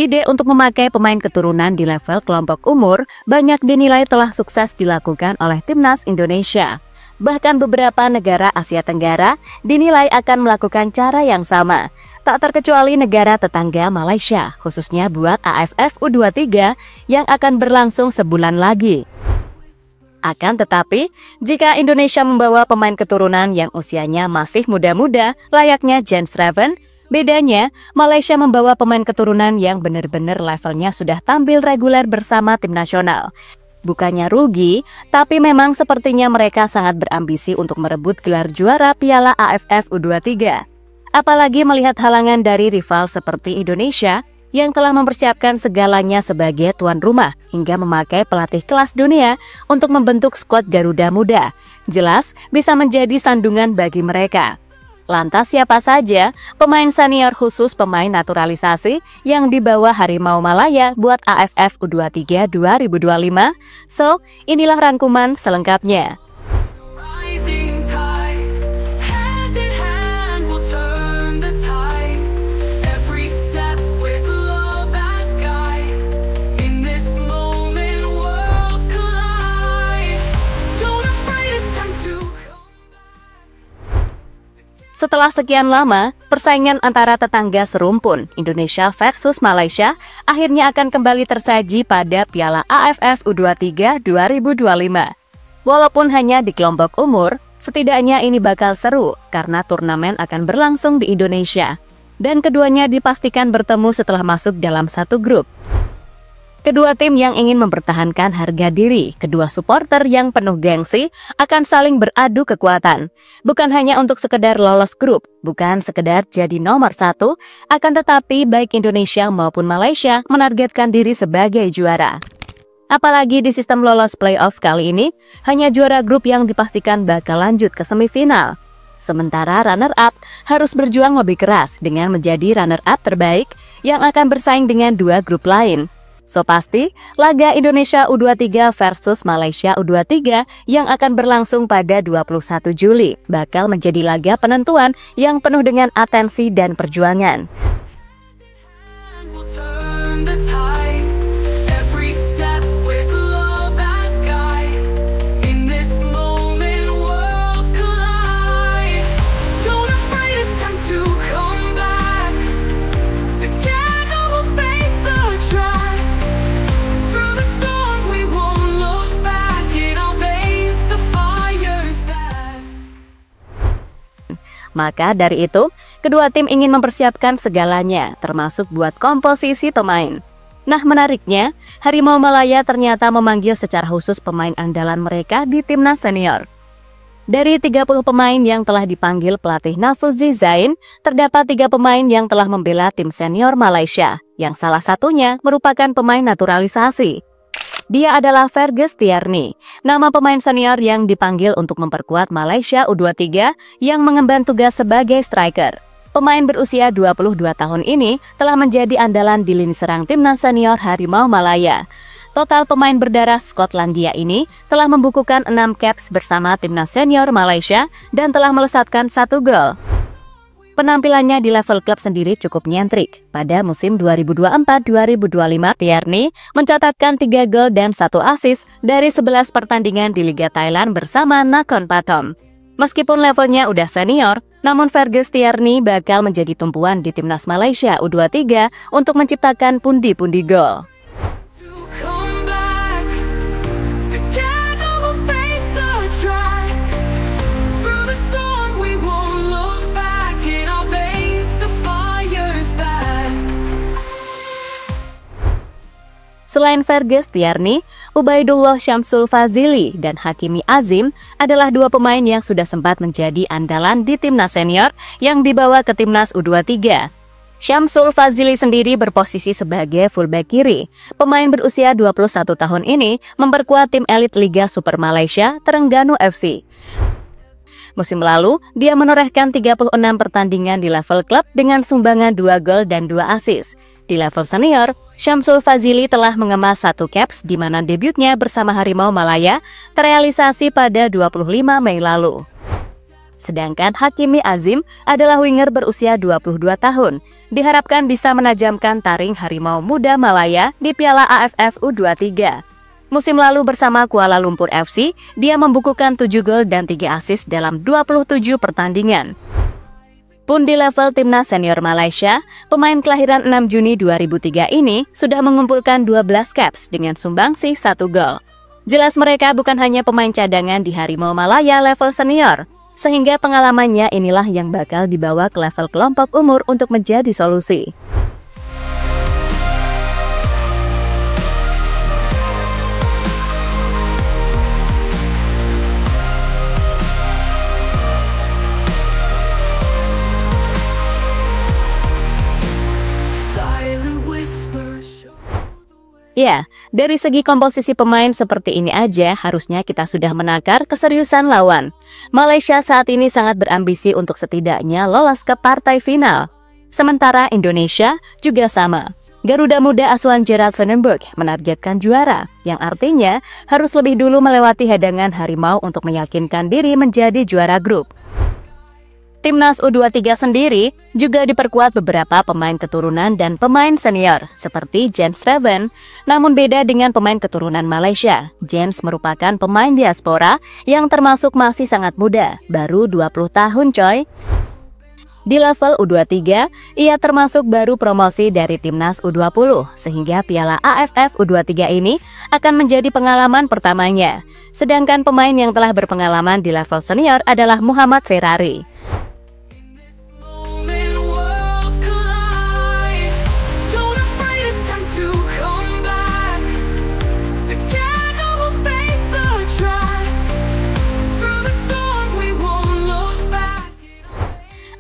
Ide untuk memakai pemain keturunan di level kelompok umur banyak dinilai telah sukses dilakukan oleh timnas Indonesia. Bahkan beberapa negara Asia Tenggara dinilai akan melakukan cara yang sama. Tak terkecuali negara tetangga Malaysia, khususnya buat AFF U23 yang akan berlangsung sebulan lagi. Akan tetapi, jika Indonesia membawa pemain keturunan yang usianya masih muda-muda, layaknya Jens Raven, bedanya, Malaysia membawa pemain keturunan yang benar-benar levelnya sudah tampil reguler bersama tim nasional. Bukannya rugi, tapi memang sepertinya mereka sangat berambisi untuk merebut gelar juara Piala AFF U23. Apalagi melihat halangan dari rival seperti Indonesia yang telah mempersiapkan segalanya sebagai tuan rumah hingga memakai pelatih kelas dunia untuk membentuk skuad Garuda Muda. Jelas bisa menjadi sandungan bagi mereka. Lantas siapa saja pemain senior khusus pemain naturalisasi yang dibawa Harimau Malaya buat AFF U23 2025? So, inilah rangkuman selengkapnya. Setelah sekian lama, persaingan antara tetangga serumpun Indonesia versus Malaysia akhirnya akan kembali tersaji pada Piala AFF U23 2025. Walaupun hanya di kelompok umur, setidaknya ini bakal seru karena turnamen akan berlangsung di Indonesia. Dan keduanya dipastikan bertemu setelah masuk dalam satu grup. Kedua tim yang ingin mempertahankan harga diri, kedua supporter yang penuh gengsi akan saling beradu kekuatan. Bukan hanya untuk sekedar lolos grup, bukan sekedar jadi nomor satu, akan tetapi baik Indonesia maupun Malaysia menargetkan diri sebagai juara. Apalagi di sistem lolos playoff kali ini, hanya juara grup yang dipastikan bakal lanjut ke semifinal. Sementara runner-up harus berjuang lebih keras dengan menjadi runner-up terbaik yang akan bersaing dengan dua grup lain. So pasti, laga Indonesia U23 versus Malaysia U23 yang akan berlangsung pada 21 Juli bakal menjadi laga penentuan yang penuh dengan atensi dan perjuangan. Maka dari itu, kedua tim ingin mempersiapkan segalanya, termasuk buat komposisi pemain. Nah, menariknya, Harimau Malaya ternyata memanggil secara khusus pemain andalan mereka di timnas senior. Dari 30 pemain yang telah dipanggil pelatih Nafouzi Zain, terdapat 3 pemain yang telah membela tim senior Malaysia, yang salah satunya merupakan pemain naturalisasi. Dia adalah Fergus Tierney, nama pemain senior yang dipanggil untuk memperkuat Malaysia U23 yang mengemban tugas sebagai striker. Pemain berusia 22 tahun ini telah menjadi andalan di lini serang timnas senior Harimau Malaya. Total pemain berdarah Skotlandia ini telah membukukan 6 caps bersama timnas senior Malaysia dan telah melesatkan 1 gol. Penampilannya di level klub sendiri cukup nyentrik. Pada musim 2024-2025, Tierney mencatatkan 3 gol dan 1 assist dari 11 pertandingan di Liga Thailand bersama Nakhon Pathom. Meskipun levelnya udah senior, namun Fergus Tierney bakal menjadi tumpuan di timnas Malaysia U23 untuk menciptakan pundi-pundi gol. Selain Fergus Tierney, Ubaidullah Syamsul Fazili dan Hakimi Azim adalah 2 pemain yang sudah sempat menjadi andalan di timnas senior yang dibawa ke timnas U23. Syamsul Fazili sendiri berposisi sebagai fullback kiri. Pemain berusia 21 tahun ini memperkuat tim elit Liga Super Malaysia, Terengganu FC. Musim lalu, dia menorehkan 36 pertandingan di level klub dengan sumbangan 2 gol dan 2 assist. Di level senior, Syamsul Fazili telah mengemas 1 caps di mana debutnya bersama Harimau Malaya terrealisasi pada 25 Mei lalu. Sedangkan Hakimi Azim adalah winger berusia 22 tahun. Diharapkan bisa menajamkan taring Harimau Muda Malaya di Piala AFF U23. Musim lalu bersama Kuala Lumpur FC, dia membukukan 7 gol dan 3 assist dalam 27 pertandingan. Pun di level timnas senior Malaysia, pemain kelahiran 6 Juni 2003 ini sudah mengumpulkan 12 caps dengan sumbangsih 1 gol. Jelas mereka bukan hanya pemain cadangan di Harimau Malaya level senior, sehingga pengalamannya inilah yang bakal dibawa ke level kelompok umur untuk menjadi solusi. Ya, dari segi komposisi pemain seperti ini aja harusnya kita sudah menakar keseriusan lawan. Malaysia saat ini sangat berambisi untuk setidaknya lolos ke partai final. Sementara Indonesia juga sama. Garuda Muda asuhan Gerard Vandenberg menargetkan juara, yang artinya harus lebih dulu melewati hadangan Harimau untuk meyakinkan diri menjadi juara grup. Timnas U23 sendiri juga diperkuat beberapa pemain keturunan dan pemain senior seperti Jens Raven. Namun beda dengan pemain keturunan Malaysia, Jens merupakan pemain diaspora yang termasuk masih sangat muda, baru 20 tahun coy. Di level U23, ia termasuk baru promosi dari Timnas U20, sehingga Piala AFF U23 ini akan menjadi pengalaman pertamanya. Sedangkan pemain yang telah berpengalaman di level senior adalah Muhammad Ferrari.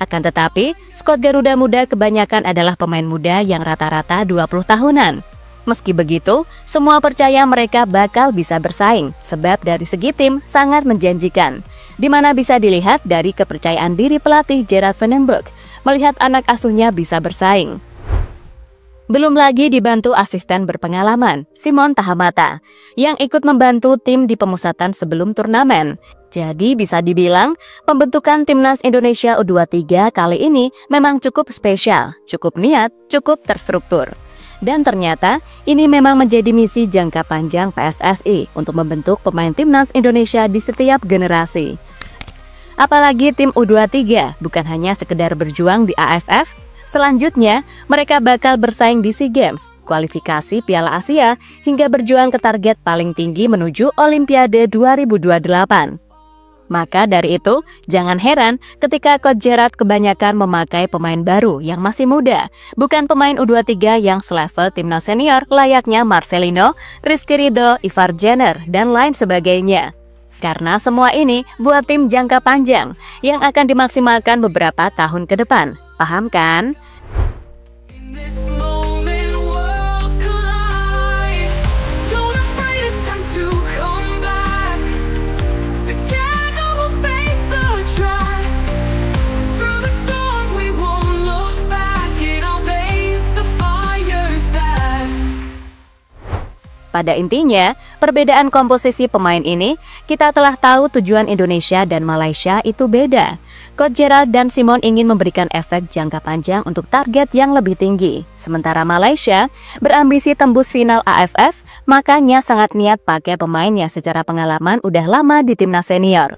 Akan tetapi, skuad Garuda Muda kebanyakan adalah pemain muda yang rata-rata 20 tahunan. Meski begitu, semua percaya mereka bakal bisa bersaing, sebab dari segi tim sangat menjanjikan. Di mana bisa dilihat dari kepercayaan diri pelatih Gerard Vandenberg, melihat anak asuhnya bisa bersaing. Belum lagi dibantu asisten berpengalaman, Simon Tahamata, yang ikut membantu tim di pemusatan sebelum turnamen. Jadi bisa dibilang, pembentukan Timnas Indonesia U23 kali ini memang cukup spesial, cukup niat, cukup terstruktur. Dan ternyata, ini memang menjadi misi jangka panjang PSSI untuk membentuk pemain Timnas Indonesia di setiap generasi. Apalagi tim U23 bukan hanya sekedar berjuang di AFF, selanjutnya mereka bakal bersaing di SEA Games, kualifikasi Piala Asia, hingga berjuang ke target paling tinggi menuju Olimpiade 2028. Maka dari itu, jangan heran ketika Coach Gerard kebanyakan memakai pemain baru yang masih muda, bukan pemain U23 yang selevel timnas senior layaknya Marcelino, Rizky Ridho, Ivar Jenner, dan lain sebagainya. Karena semua ini buat tim jangka panjang yang akan dimaksimalkan beberapa tahun ke depan. Paham kan? Pada intinya, perbedaan komposisi pemain ini, kita telah tahu tujuan Indonesia dan Malaysia itu beda. Coach Gerard dan Simon ingin memberikan efek jangka panjang untuk target yang lebih tinggi. Sementara Malaysia berambisi tembus final AFF, makanya sangat niat pakai pemain yang secara pengalaman udah lama di timnas senior.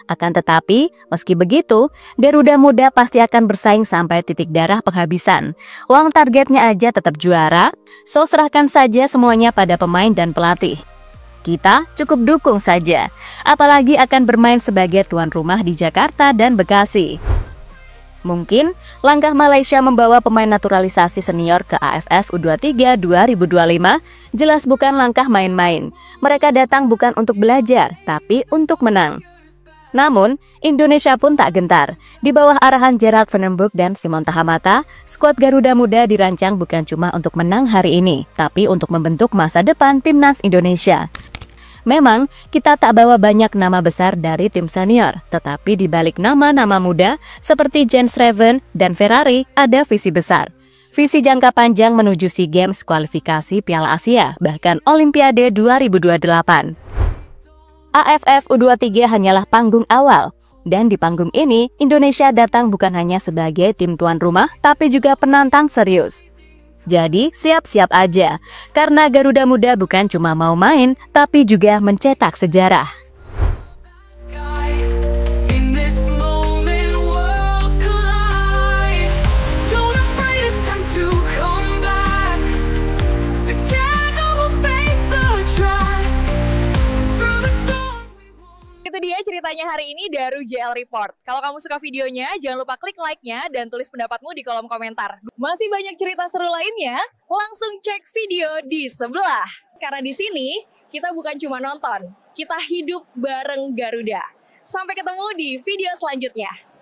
Akan tetapi, meski begitu, Garuda Muda pasti akan bersaing sampai titik darah penghabisan. Uang targetnya aja tetap juara, so serahkan saja semuanya pada pemain dan pelatih. Kita cukup dukung saja, apalagi akan bermain sebagai tuan rumah di Jakarta dan Bekasi. Mungkin langkah Malaysia membawa pemain naturalisasi senior ke AFF U23 2025 jelas bukan langkah main-main. Mereka datang bukan untuk belajar, tapi untuk menang. Namun, Indonesia pun tak gentar. Di bawah arahan Gerard Vandenberg dan Simon Tahamata, skuad Garuda Muda dirancang bukan cuma untuk menang hari ini, tapi untuk membentuk masa depan Timnas Indonesia. Memang, kita tak bawa banyak nama besar dari tim senior, tetapi di balik nama-nama muda seperti Jens Raven dan Ferrari ada visi besar. Visi jangka panjang menuju SEA Games kualifikasi Piala Asia, bahkan Olimpiade 2028. AFF U23 hanyalah panggung awal. Dan di panggung ini, Indonesia datang bukan hanya sebagai tim tuan rumah, tapi juga penantang serius. Jadi siap-siap aja, karena Garuda Muda bukan cuma mau main, tapi juga mencetak sejarah. Itu dia ceritanya hari ini dari JL Report. Kalau kamu suka videonya, jangan lupa klik like-nya dan tulis pendapatmu di kolom komentar. Masih banyak cerita seru lainnya, langsung cek video di sebelah. Karena di sini, kita bukan cuma nonton, kita hidup bareng Garuda. Sampai ketemu di video selanjutnya.